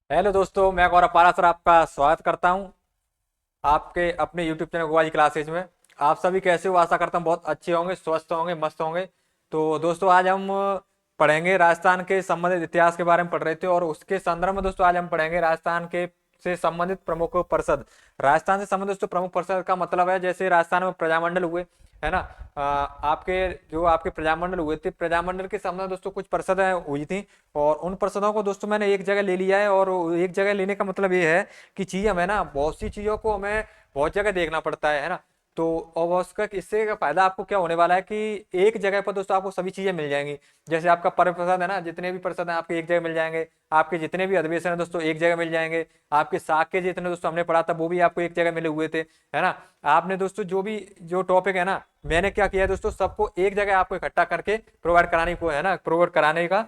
Hello दोस्तों, मैं गौरव पारा सर आपका स्वागत करता हूं आपके अपने यूट्यूब चैनल गोवाजी क्लासेज में। आप सभी कैसे हो? आशा करता हूं बहुत अच्छे होंगे, स्वस्थ होंगे, मस्त होंगे। तो दोस्तों आज हम पढ़ेंगे राजस्थान के संबंधित इतिहास के बारे में पढ़ रहे थे और उसके संदर्भ में दोस्तों आज हम पढ़ेंगे राजस्थान के से संबंधित प्रमुख परिषद। राजस्थान से संबंधित दोस्तों प्रमुख परिषद का मतलब है जैसे राजस्थान में प्रजामंडल हुए, है ना। आपके जो आपके प्रजामंडल हुए थे, प्रजामंडल के संबंध में दोस्तों कुछ परिषदें हुई थी और उन परिषदों को दोस्तों मैंने एक जगह ले लिया है। और एक जगह लेने का मतलब ये है कि चीज हमें ना बहुत सी चीजों को हमें बहुत जगह देखना पड़ता है ना। तो और उसका इससे का फायदा आपको क्या होने वाला है कि एक जगह पर दोस्तों आपको सभी चीजें मिल जाएंगी। जैसे आपका पर्व प्रसाद है ना, जितने भी प्रसाद हैं आपके एक जगह मिल जाएंगे। आपके जितने भी अधिवेशन है दोस्तों एक जगह मिल जाएंगे। आपके साख के जितने दोस्तों हमने पढ़ा था वो भी आपको एक जगह मिले हुए थे, है ना। आपने दोस्तों जो टॉपिक है ना, मैंने क्या किया है दोस्तों, सबको एक जगह आपको इकट्ठा करके प्रोवाइड कराने को है ना, प्रोवाइड कराने का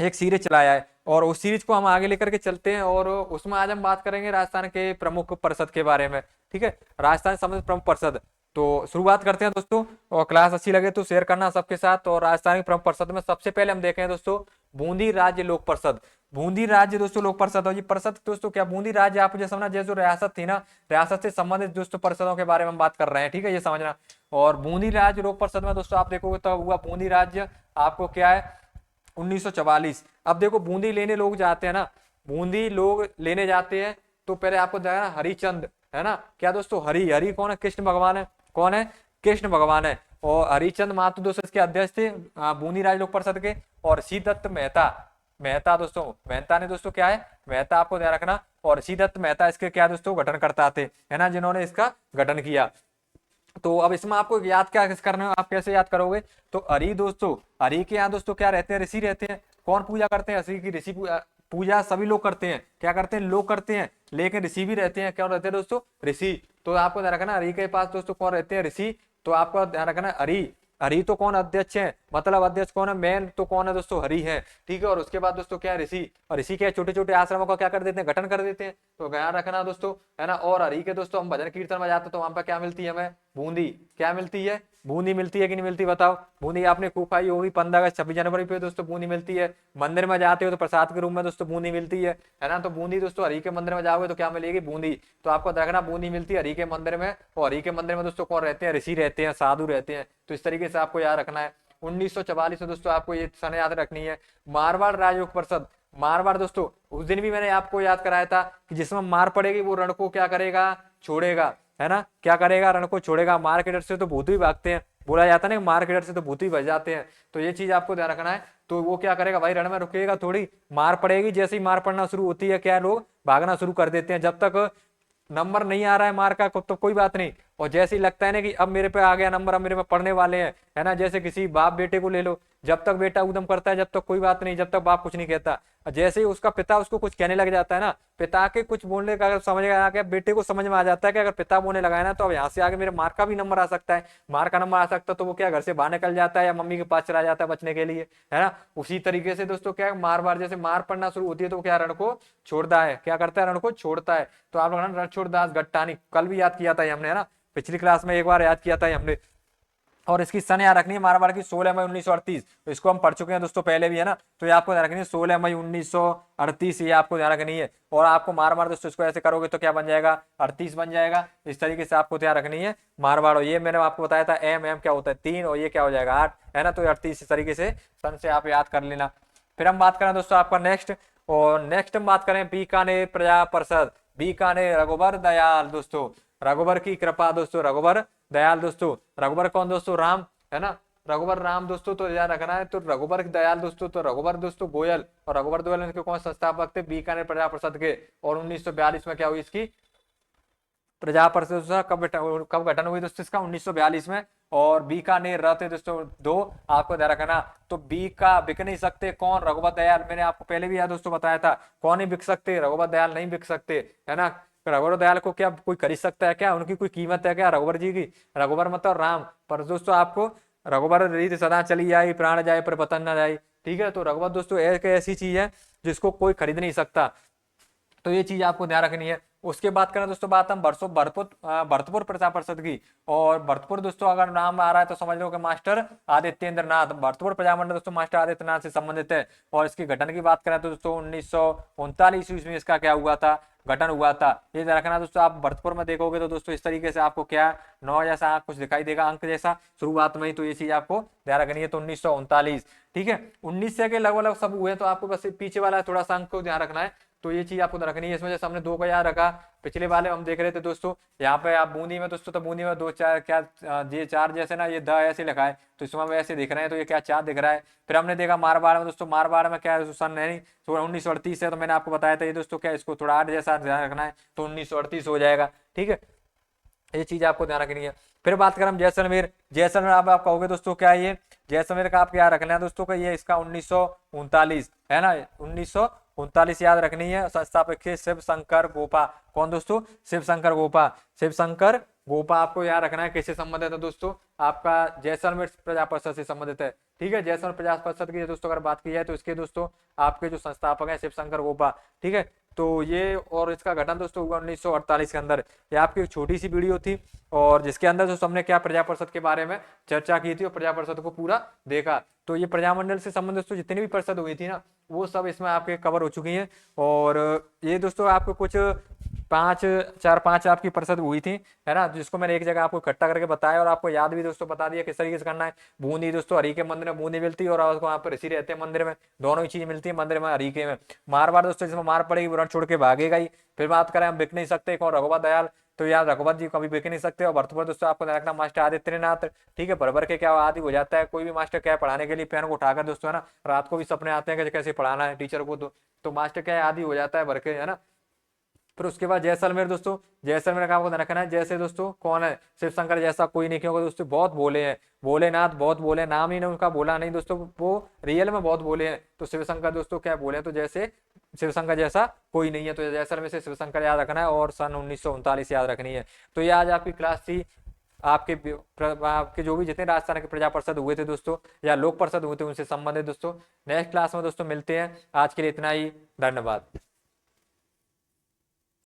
एक सीरीज चलाया है। और उस सीरीज को हम आगे लेकर के चलते हैं और उसमें आज हम बात करेंगे राजस्थान के प्रमुख परिषद के बारे में। ठीक है, राजस्थान से संबंधित प्रमुख परिषद। तो शुरुआत करते हैं दोस्तों, और क्लास अच्छी लगे तो शेयर करना सबके साथ। और राजस्थान के प्रमुख परिषद में सबसे पहले हम देखें दोस्तों बूंदी राज्य लोक परिषद। बूंदी राज्य दोस्तों लोक परिषद, और ये परिषद दोस्तों क्या, बूंदी राज्य आप मुझे समझना, जैसे जो रियासत थी ना, रियासत से संबंधित दोस्तों परिषदों के बारे में हम बात कर रहे हैं। ठीक है, ये समझना। और बूंदी राज्य लोक परिषद में दोस्तों आप देखोगे तो हुआ बूंदी राज्य आपको क्या है, 1944। अब देखो बूंदी लेने लोग जाते हैं ना, बूंदी लोग लेने जाते हैं तो पहले आपको देखना हरिचंद, है ना। क्या दोस्तों, हरि हरि कौन है? कृष्ण भगवान है। कौन है? कृष्ण भगवान है। और हरिचंद माथुर दोस्तों इसके अध्यक्ष थे बूंदी राज लोक परिषद के। और सी दत्त मेहता, मेहता दोस्तों, मेहता ने दोस्तों क्या है, मेहता आपको ध्यान रखना। और सी दत्त मेहता इसके क्या दोस्तों गठन करता थे, है ना, जिन्होंने इसका गठन किया। तो अब इसमें आपको याद क्या करना है, आप कैसे याद करोगे? तो हरि दोस्तों, हरि के यहाँ दोस्तों क्या रहते हैं, ऋषि रहते हैं। कौन पूजा करते हैं? ऋषि की ऋषि पूजा सभी लोग करते हैं। क्या करते हैं? लोग करते हैं, लेकिन ऋषि भी रहते हैं। क्या रहते हैं दोस्तों? ऋषि। तो आपको ध्यान रखना हरि के पास दोस्तों कौन रहते हैं? ऋषि। तो आपको ध्यान रखना हरि, हरि तो कौन अध्यक्ष है, मतलब अध्यक्ष कौन है, मेन तो कौन है दोस्तों? हरि है। ठीक है, और उसके बाद दोस्तों क्या है, ऋषि। और ऋषि क्या छोटे छोटे आश्रमों का क्या कर देते हैं, गठन कर देते हैं। तो ध्यान रखना दोस्तों, है ना। और हरि के दोस्तों हम भजन कीर्तन में जाते हैं तो वहां पर क्या मिलती है हमें? बूंदी। क्या मिलती है? बूंदी मिलती है कि नहीं मिलती, बताओ। बूंदी आपने खूब खाई होगी 15 अगस्त 26 जनवरी पे दोस्तों बूंदी मिलती है। मंदिर में जाते हो तो प्रसाद के रूप में दोस्तों बूंदी मिलती है ना। तो बूंदी दोस्तों हरि के मंदिर में जाओगे तो क्या मिलेगी? बूंदी। तो आपको देखना बूंदी मिलती है हरि के मंदिर में। और हरि के मंदिर में दोस्तों कौन रहते हैं? ऋषि रहते हैं, साधु रहते हैं। तो इस तरीके से आपको याद रखना है। 1944 में दोस्तों आपको ये सन याद रखनी है। मारवाड़ राजयोग परिषद, मारवाड़ दोस्तों उस दिन भी मैंने आपको याद कराया था कि जिसमें मार पड़ेगी वो रण को क्या करेगा? छोड़ेगा, है ना। क्या करेगा? रण को छोड़ेगा। मार के डर से तो भूत भी भागते हैं, बोला जाता है ना, मार के डर से तो भूत भी भज जाते हैं। तो ये चीज आपको ध्यान रखना है। तो वो क्या करेगा भाई, रण में रुकेगा थोड़ी, मार पड़ेगी, जैसे ही मार पड़ना शुरू होती है क्या लोग भागना शुरू कर देते हैं। जब तक नंबर नहीं आ रहा है मार का तो कोई बात नहीं, और जैसे ही लगता है ना कि अब मेरे पे आ गया नंबर, अब मेरे पे पढ़ने वाले हैं, है ना। जैसे किसी बाप बेटे को ले लो, जब तक बेटा उदम करता है जब तक कोई बात नहीं, जब तक बाप कुछ नहीं कहता। और जैसे ही उसका पिता उसको कुछ कहने लग जाता है ना, पिता के कुछ बोलने का अगर समझ में आ गया, बेटे को समझ में आ जाता है कि अगर पिता बोलने लगा है ना तो अब यहाँ से आगे मेरे मार का भी नंबर आ सकता है, मार का नंबर आ सकता है। तो वो क्या घर से बाहर निकल जाता है या मम्मी के पास चला जाता है बचने के लिए, है ना। उसी तरीके से दोस्तों क्या है, मार बार जैसे मार पड़ना शुरू होती है तो क्या रण को छोड़ता है, क्या करता है? रण को छोड़ता है। तो आप लोग रणछोड़ दास गट्टानी कल भी याद किया था ये हमने, है ना, पिछली क्लास में एक बार याद किया था ये हमने। और इसकी सन याद रखनी है मारवाड़ की 16 मई 1938। तो इसको हम पढ़ चुके हैं दोस्तों पहले भी, है ना। तो ये आपको ध्यान रखनी है 16 मई 1938, ये आपको ध्यान रखनी है। और आपको मारवाड़ दोस्तों इसको ऐसे करोगे तो क्या बन जाएगा? 38 बन जाएगा। इस तरीके से आपको ध्यान रखनी है मारवाड़। ये मैंने आपको बताया था एम एम क्या होता है 3, और ये क्या हो जाएगा 8, है ना। तो 38 इस तरीके से सन से आप याद कर लेना। फिर हम बात करें दोस्तों आपका नेक्स्ट, और नेक्स्ट हम बात करें बीकानेर प्रजा परिषद। बीकानेर रघुबर दयाल दोस्तों, रघुबर की कृपा दोस्तों, रघुबर दयाल दोस्तों। रघुबर कौन दोस्तों? राम, है ना। रघुबर राम दोस्तों, तो याद रखना है। तो रघुबर दयाल दोस्तों, तो रघुबर दोस्तों गोयल, और रघुबर गोयल इनके कौन संस्थापक थे? बीकानेर प्रजा परिषद के। और 1942 में क्या हुई इसकी प्रजा परिषद? कब गठन हुई दोस्तों इसका? 1942 में। और बीकानेर रहते दोस्तों 2, आपको ध्यान रखना। तो बी का बिक नहीं सकते कौन? रघुबर दयाल। मैंने आपको पहले भी याद दोस्तों बताया था, कौन नहीं बिक सकते? रघुबर दयाल नहीं बिक सकते, है ना। रघुबर दयाल को क्या कोई खरीद सकता है क्या? उनकी कोई कीमत है क्या रघुबर जी की? रघुबर मतलब राम। पर दोस्तों आपको रघुबर रीत सदा चली आई, प्राण जाए पर वतन न जाए। ठीक है, तो रघुबर दोस्तों एक ऐसी चीज है जिसको कोई खरीद नहीं सकता। तो ये चीज आपको ध्यान रखनी है। उसके बाद करें दोस्तों बात हम भरतपुर प्रजा परिषद की। और भरतपुर दोस्तों अगर नाम आ रहा है तो समझ लो कि मास्टर आदित्येंद्र नाथ, भरतपुर प्रजामंडल दोस्तों मास्टर आदित्यनाथ से संबंधित है। और इसकी गठन की बात करें तो दोस्तों 1939 ईस्वी में इसका क्या हुआ था, गठन हुआ था। ये रखना दोस्तों, आप भरतपुर में देखोगे तो दोस्तों इस तरीके से आपको क्या 9 जैसा कुछ दिखाई देगा, अंक जैसा शुरुआत में ही, तो ये चीज आपको ध्यान रखनी है। तो 1939, ठीक है। 19 से के लगभग सब हुए, तो आपको बस पीछे वाला थोड़ा सा अंक को ध्यान रखना है। तो ये चीज आपको रखनी है। इस वजह से हमने 2 का याद रखा। पिछले वाले हम देख रहे थे दोस्तों, यहाँ पे आप बूंदी में दोस्तों, तो बूंदी में 2 4 क्या, ये 4 जैसे ना, ये द ऐसे लिखा है, तो इसमें हम ऐसे दिख रहे हैं, तो ये क्या 4 दिख रहा है। फिर हमने देखा मारवाड़ में दोस्तों, मारवाड़ में क्या है सन नहीं, 1938 है, तो मैंने आपको बताया था ये दोस्तों क्या, इसको थोड़ा 8 जैसा ध्यान रखना है, तो 1938 हो जाएगा, ठीक है। ये चीज आपको ध्यान रखनी है। फिर बात करें हम जैसलमेर, जैसलमेर आप कहोगे दोस्तों क्या ये, जैसलमेर का आप क्या रखना है दोस्तों का, ये इसका 1939 है ना, 1939 याद रखनी है। संस्थापक शिव शंकर गोपा, कौन दोस्तों, शिव शंकर गोपा, शिव शंकर गोपा आपको याद रखना है। किससे संबंधित है दोस्तों, आपका जैसलमेर प्रजा परिषद से संबंधित है, ठीक है। जैसलमेर प्रजा परिषद की दोस्तों अगर बात की जाए तो इसके दोस्तों आपके जो संस्थापक हैं शिव शंकर गोपा, ठीक है। तो ये, और इसका गठन दोस्तों हुआ 1948 के अंदर। ये आपकी एक छोटी सी वीडियो थी, और जिसके अंदर दोस्तों हमने क्या प्रजा परिषद के बारे में चर्चा की थी और प्रजा परिषद को पूरा देखा। तो ये प्रजामंडल से संबंधित दोस्तों जितनी भी परिषद हुई थी ना, वो सब इसमें आपके कवर हो चुकी हैं। और ये दोस्तों आपको कुछ 5 आपकी परिषद हुई थी, है ना, जिसको मैंने एक जगह आपको इकट्ठा करके बताया और आपको याद भी दोस्तों बता दिया किस तरीके से करना है। बूंदी दोस्तों हरी के मंदिर में बूंदी मिलती है, और वहाँ पर ऋषि रहते हैं मंदिर में, दोनों ही चीज मिलती है मंदिर में हरी के में। मारवाड़ दोस्तों जिसमें मार पड़ेगी वो रण छोड़ के भागेगा ही। फिर बात करें हम बिक नहीं सकते, कौन, रघुवर दयाल, तो यार रघुवर जी कभी बिक नहीं सकते। और भरतपुर दोस्तों आपको रखना मास्टर आदित्यनाथ, ठीक है। भर के क्या आदि हो जाता है, कोई भी मास्टर क्या है पढ़ाने के लिए पेन को उठाकर दोस्तों, है ना, रात को भी सपने आते हैं कि कैसे पढ़ाना है टीचर को, तो मास्टर क्या है आदि हो जाता है भर के, है ना। फिर उसके बाद जैसलमेर दोस्तों, जैसलमेर का आपको ध्यान रखना है। जैसे दोस्तों कौन है, शिव शंकर जैसा कोई नहीं, क्योंकि दोस्तों बहुत बोले हैं, भोलेनाथ बहुत बोले, नाम ही ने उनका बोला नहीं दोस्तों, वो रियल में बहुत बोले हैं। तो शिव शंकर दोस्तों क्या बोले हैं, तो जैसे शिव शंकर जैसा कोई नहीं है, तो जैसलमेर से शिव शंकर याद रखना है, और सन 1939 याद रखनी है। तो ये आज आपकी क्लास थी। आपके जो भी जितने राजस्थान के प्रजा परिषद हुए थे दोस्तों, या लोक परिषद हुए थे, उनसे संबंधित दोस्तों। नेक्स्ट क्लास में दोस्तों मिलते हैं। आज के लिए इतना ही, धन्यवाद।